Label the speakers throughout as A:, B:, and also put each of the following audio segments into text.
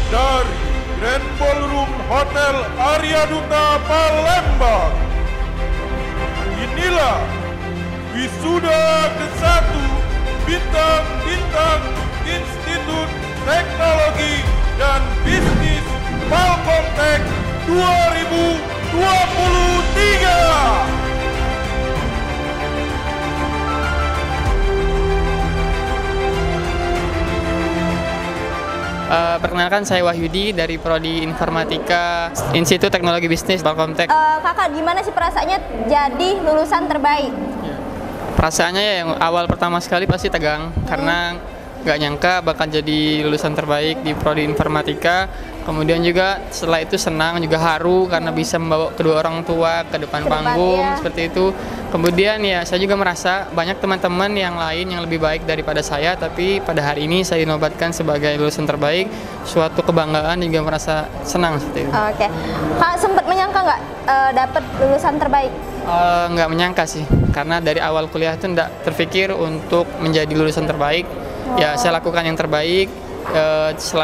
A: dari Grand Ballroom Hotel Arya Duta Palembang. Inilah wisuda ke-1 Bintang-Bintang Institut Teknologi dan Bisnis Palkomtek 2023.
B: Perkenalkan, saya Wahyudi dari Prodi Informatika Institut Teknologi Bisnis Palkomtek.
C: Kakak, gimana sih perasaannya jadi lulusan terbaik?
B: Perasaannya ya yang awal pertama sekali pasti tegang karena nggak nyangka bakal jadi lulusan terbaik di Prodi Informatika. Kemudian juga setelah itu senang, juga haru karena bisa membawa kedua orang tua ke depan panggung,
C: ya.
B: seperti itu. Kemudian ya saya juga merasa banyak teman-teman yang lain yang lebih baik daripada saya, tapi pada hari ini saya dinobatkan sebagai lulusan terbaik, suatu kebanggaan, juga merasa senang seperti itu.
C: Oke. Kak, sempat menyangka nggak dapat lulusan terbaik?
B: Nggak menyangka sih, karena dari awal kuliah itu nggak terpikir untuk menjadi lulusan terbaik. Ya saya lakukan yang terbaik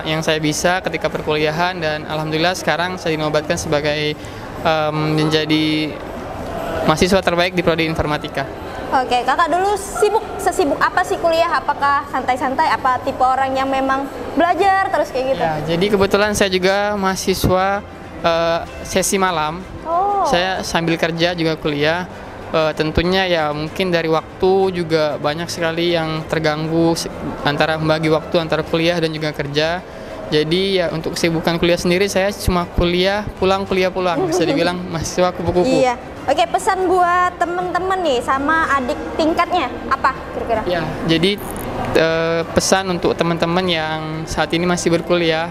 B: yang saya bisa ketika perkuliahan, dan alhamdulillah sekarang saya dinobatkan sebagai menjadi mahasiswa terbaik di Prodi Informatika.
C: Oke, kakak dulu sesibuk apa sih kuliah? Apakah santai-santai? Apa tipe orang yang memang belajar terus kayak gitu?
B: Ya, jadi kebetulan saya juga mahasiswa sesi malam. Saya sambil kerja juga kuliah. Tentunya ya mungkin dari waktu juga banyak sekali yang terganggu antara membagi waktu antara kuliah dan juga kerja. Jadi ya untuk kesibukan kuliah sendiri saya cuma kuliah pulang, bisa dibilang mahasiswa kupu-kupu.
C: Iya. Oke, pesan buat temen-temen nih sama adik tingkatnya apa kira-kira?
B: Ya, jadi pesan untuk teman-teman yang saat ini masih berkuliah,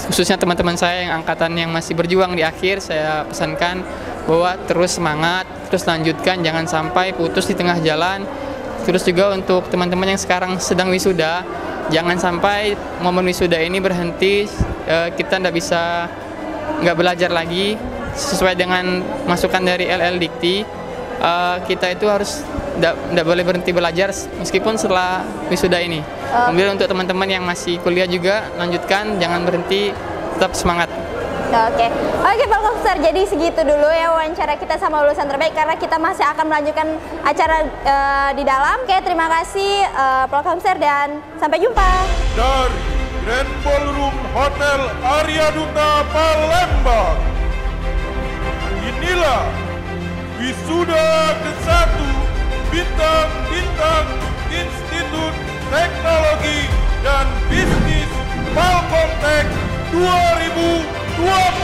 B: khususnya teman-teman saya yang angkatan yang masih berjuang di akhir, saya pesankan bahwa terus semangat, terus lanjutkan, jangan sampai putus di tengah jalan. Terus juga untuk teman-teman yang sekarang sedang wisuda, jangan sampai momen wisuda ini berhenti, kita nggak belajar lagi sesuai dengan masukan dari LL Dikti. Kita itu harus nggak boleh berhenti belajar meskipun setelah wisuda ini. Kemudian untuk teman-teman yang masih kuliah juga, lanjutkan, jangan berhenti, tetap semangat.
C: Oke, Palkomster, jadi segitu dulu ya wawancara kita sama lulusan terbaik, karena kita masih akan melanjutkan acara di dalam. Oke, terima kasih Palkomster dan sampai jumpa.
A: Dari Grand Ballroom Hotel Arya Duta Palembang. Inilah wisuda ke-1 Bintang-Bintang Institut Teknologi dan Bisnis Palkomtek 2023.